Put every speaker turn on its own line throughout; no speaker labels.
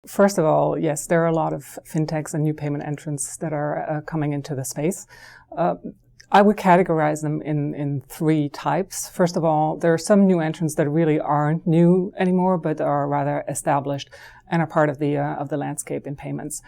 first of all, yes, there are a lot of fintechs and new payment entrants that are coming into the space. I would categorize them in three types. First of all, there are some new entrants that really aren't new anymore, but are rather established and are part of the landscape in payments.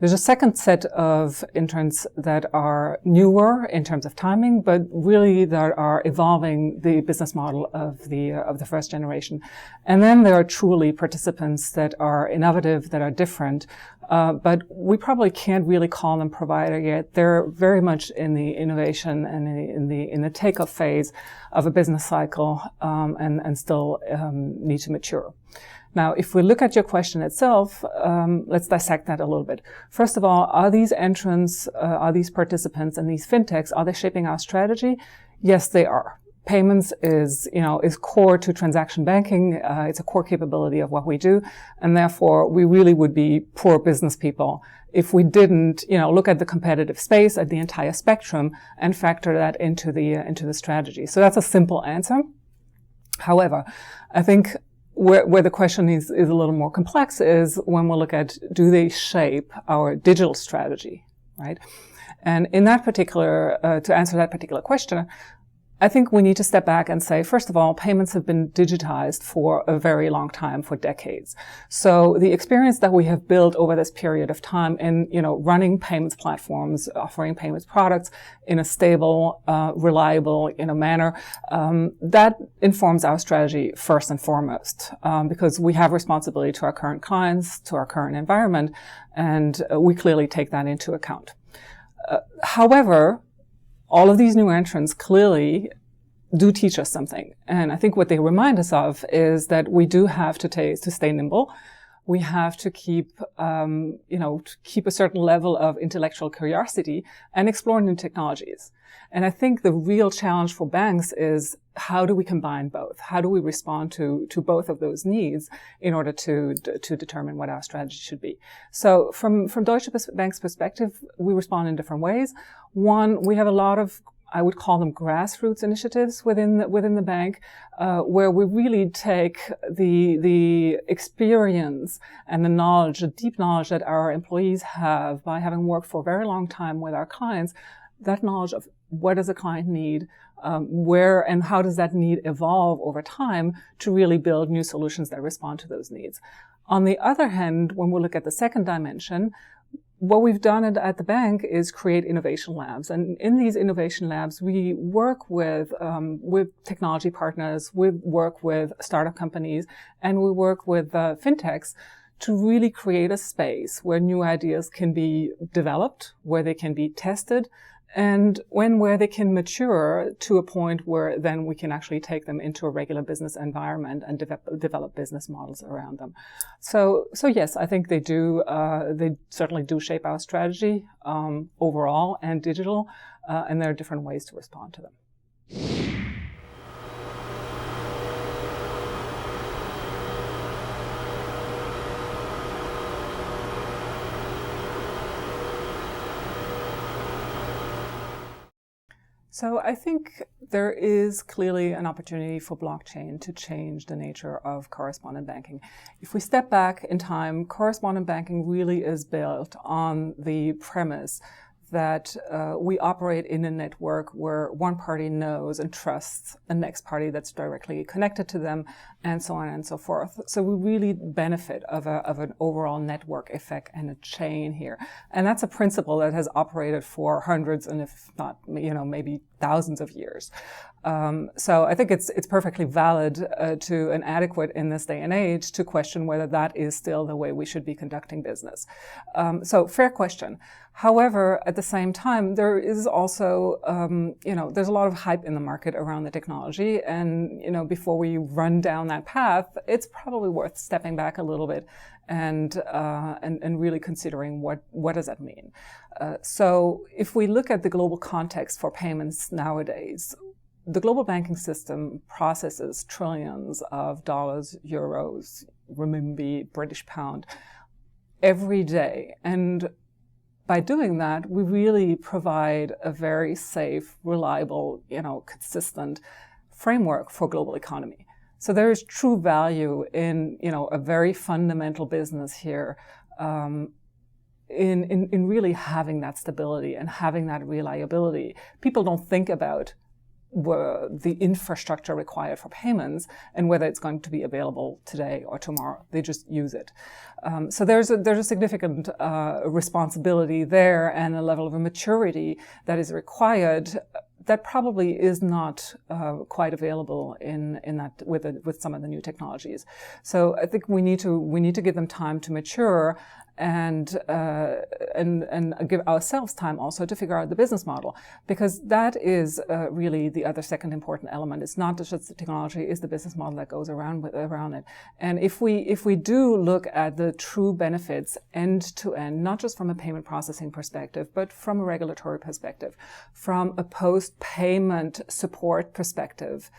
There's a second set of entrants that are newer in terms of timing, but really that are evolving the business model of the first generation. And then there are truly participants that are innovative, that are different, but we probably can't really call them provider yet. They're very much in the innovation and in the take-off phase of a business cycle, and still need to mature. Now, if we look at your question itself, let's dissect that a little bit. First of all, are these entrants, are these participants and these fintechs, are they shaping our strategy? Yes, they are. Payments is core to transaction banking. It's a core capability of what we do. And therefore, we really would be poor business people if we didn't, look at the competitive space, at the entire spectrum, and factor that into the strategy. So that's a simple answer. However, I think where the question is a little more complex is when we look at, do they shape our digital strategy, right? And in that particular, to answer that particular question, I think we need to step back and say, first of all, payments have been digitized for a very long time, for decades. So the experience that we have built over this period of time in, running payments platforms, offering payments products in a stable, reliable, manner, that informs our strategy first and foremost, because we have responsibility to our current clients, to our current environment, and we clearly take that into account. However, all of these new entrants clearly do teach us something. And I think what they remind us of is that we do have to stay nimble. We have to keep a certain level of intellectual curiosity and explore new technologies. And I think the real challenge for banks is, how do we combine both? How do we respond to both of those needs in order to determine what our strategy should be? So from Deutsche Bank's perspective, we respond in different ways. One, we have a lot of, I would call them grassroots initiatives within the bank, where we really take the experience and the knowledge, the deep knowledge that our employees have by having worked for a very long time with our clients, that knowledge of what does a client need, where and how does that need evolve over time to really build new solutions that respond to those needs. On the other hand, when we look at the second dimension, what we've done at the bank is create innovation labs. And in these innovation labs, we work with technology partners, we work with startup companies, and we work with fintechs to really create a space where new ideas can be developed, where they can be tested, and where they can mature to a point where then we can actually take them into a regular business environment and develop business models around them. So yes, I think they certainly do shape our strategy, overall and digital, and there are different ways to respond to them. So I think there is clearly an opportunity for blockchain to change the nature of correspondent banking. If we step back in time, correspondent banking really is built on the premise that we operate in a network where one party knows and trusts the next party that's directly connected to them, and so on and so forth. So we really benefit of an overall network effect and a chain here. And that's a principle that has operated for hundreds and if not, maybe thousands of years. So I think it's perfectly valid and adequate in this day and age to question whether that is still the way we should be conducting business. So fair question. However, at the same time, there is also, there's a lot of hype in the market around the technology. And, before we run down that path, it's probably worth stepping back a little bit and really considering what does that mean. So if we look at the global context for payments nowadays, the global banking system processes trillions of dollars, euros, renminbi, British pound every day. And by doing that, we really provide a very safe, reliable, consistent framework for global economy. So there is true value in, a very fundamental business here, in really having that stability and having that reliability. People don't think about the infrastructure required for payments and whether it's going to be available today or tomorrow. They just use it. So there's a significant responsibility there and a level of maturity that is required that probably is not quite available in that with some of the new technologies. So I think we need to give them time to mature and give ourselves time also to figure out the business model, because that is really the other second important element. It's not just the technology, it's the business model that goes around it. And if we do look at the true benefits end to end, not just from a payment processing perspective, but from a regulatory perspective, from a post-payment support perspective,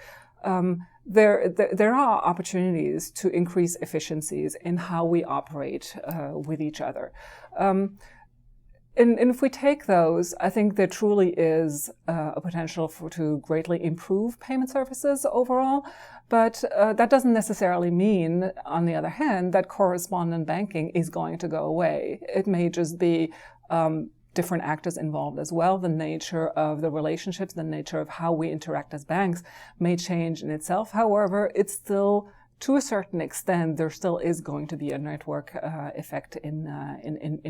there are opportunities to increase efficiencies in how we operate with each other. And if we take those, I think there truly is a potential to greatly improve payment services overall. But that doesn't necessarily mean, on the other hand, that correspondent banking is going to go away. It may just be different actors involved as well. The nature of the relationships, the nature of how we interact as banks may change in itself. However, it's still, to a certain extent, there still is going to be a network effect in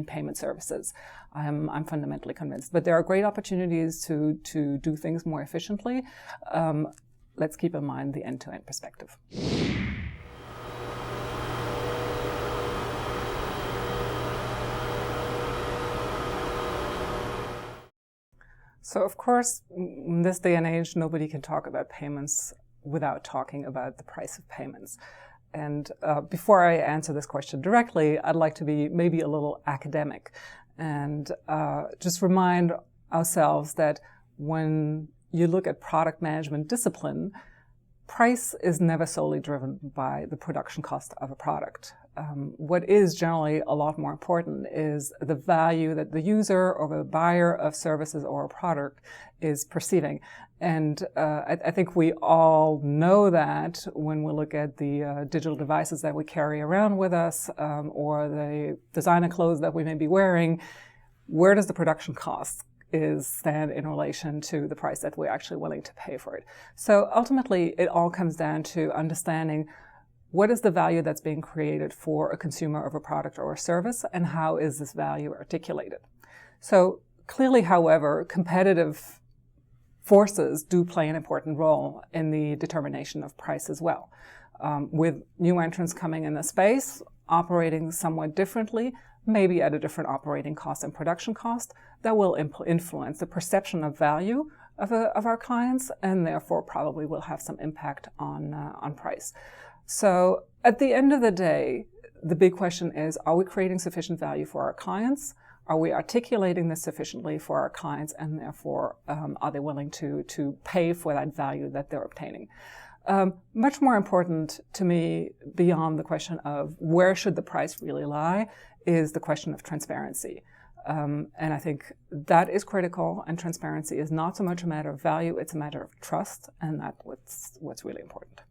payment services. I'm fundamentally convinced. But there are great opportunities to do things more efficiently. Let's keep in mind the end-to-end perspective. So, of course, in this day and age, nobody can talk about payments without talking about the price of payments. And before I answer this question directly, I'd like to be maybe a little academic and just remind ourselves that when you look at product management discipline, price is never solely driven by the production cost of a product. What is generally a lot more important is the value that the user or the buyer of services or a product is perceiving. And I think we all know that when we look at the digital devices that we carry around with us, or the designer clothes that we may be wearing, where does the production cost stand in relation to the price that we're actually willing to pay for it? So ultimately, it all comes down to understanding what is the value that's being created for a consumer of a product or a service, and how is this value articulated? So clearly, however, competitive forces do play an important role in the determination of price as well. With new entrants coming in the space, operating somewhat differently, maybe at a different operating cost and production cost, that will influence the perception of value of our clients, and therefore probably will have some impact on price. So at the end of the day, the big question is, are we creating sufficient value for our clients? Are we articulating this sufficiently for our clients, and therefore are they willing to pay for that value that they're obtaining? Much more important to me, beyond the question of where should the price really lie, is the question of transparency. And I think that is critical, and transparency is not so much a matter of value, it's a matter of trust, and that's what's really important.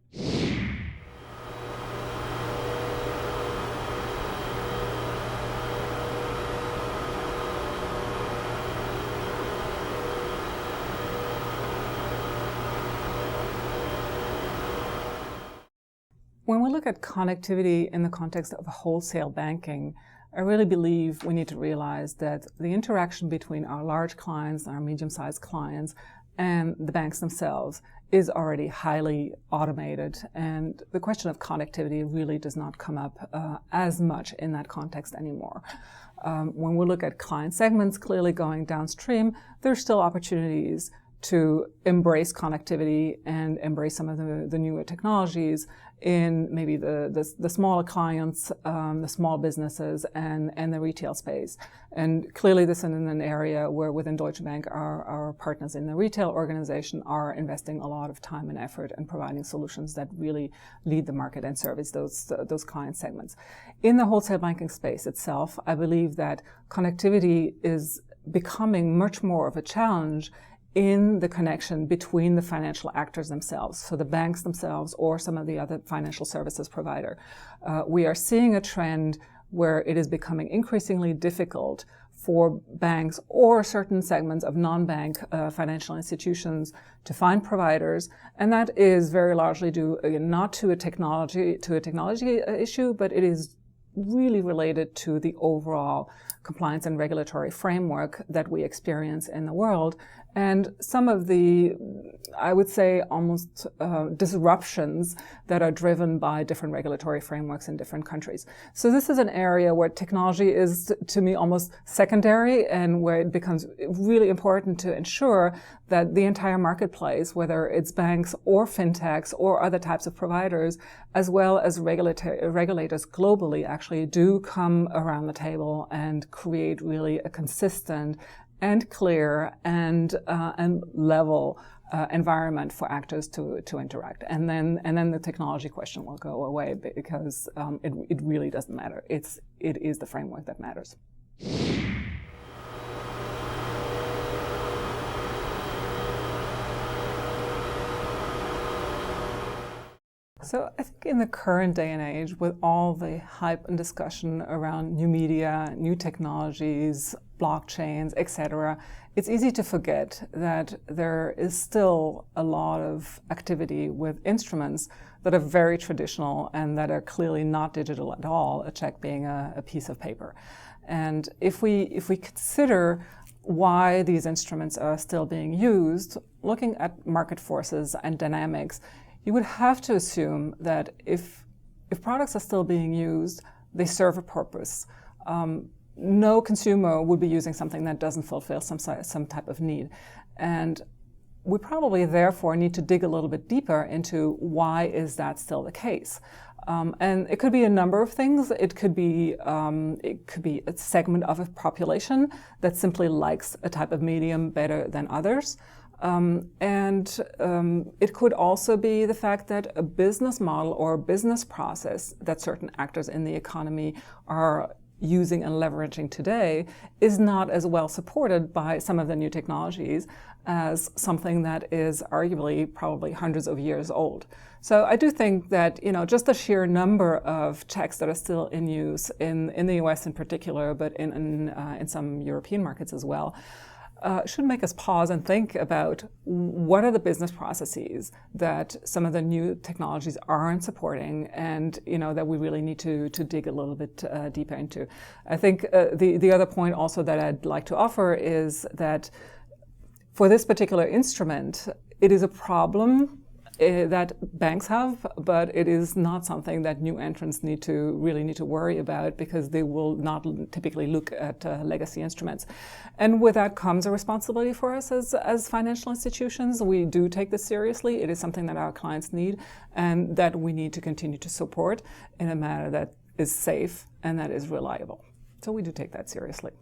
When we look at connectivity in the context of wholesale banking, I really believe we need to realize that the interaction between our large clients, our medium-sized clients, and the banks themselves is already highly automated, and the question of connectivity really does not come up as much in that context anymore. When we look at client segments clearly going downstream, there's still opportunities to embrace connectivity and embrace some of the newer technologies in maybe the smaller clients, the small businesses, and the retail space. And clearly this is in an area where within Deutsche Bank, our partners in the retail organization are investing a lot of time and effort and providing solutions that really lead the market and service those client segments. In the wholesale banking space itself, I believe that connectivity is becoming much more of a challenge in the connection between the financial actors themselves, so the banks themselves or some of the other financial services provider. We are seeing a trend where it is becoming increasingly difficult for banks or certain segments of non-bank financial institutions to find providers, and that is very largely due not to a technology issue, but it is really related to the overall compliance and regulatory framework that we experience in the world, and some of the, I would say, almost disruptions that are driven by different regulatory frameworks in different countries. So this is an area where technology is, to me, almost secondary, and where it becomes really important to ensure that the entire marketplace, whether it's banks or fintechs or other types of providers, as well as regulators globally, actually do come around the table and create really a consistent and clear and level environment for actors to interact. And then the technology question will go away, because it really doesn't matter. It is the framework that matters. So I think in the current day and age, with all the hype and discussion around new media, new technologies, blockchains, etc., it's easy to forget that there is still a lot of activity with instruments that are very traditional and that are clearly not digital at all, a check being a piece of paper. And if we consider why these instruments are still being used, looking at market forces and dynamics, you would have to assume that if products are still being used, they serve a purpose. No consumer would be using something that doesn't fulfill some type of need. And we probably therefore need to dig a little bit deeper into why is that still the case. And it could be a number of things. It could be a segment of a population that simply likes a type of medium better than others. It could also be the fact that a business model or a business process that certain actors in the economy are using and leveraging today is not as well supported by some of the new technologies as something that is arguably probably hundreds of years old. So I do think that, just the sheer number of checks that are still in use in the US in particular, but in some European markets as well, should make us pause and think about what are the business processes that some of the new technologies aren't supporting, and that we really need to dig a little bit deeper into. I think the other point also that I'd like to offer is that for this particular instrument, it is a problem that banks have, but it is not something that new entrants really need to worry about, because they will not typically look at legacy instruments. And with that comes a responsibility for us as financial institutions. We do take this seriously. It is something that our clients need and that we need to continue to support in a manner that is safe and that is reliable. So we do take that seriously.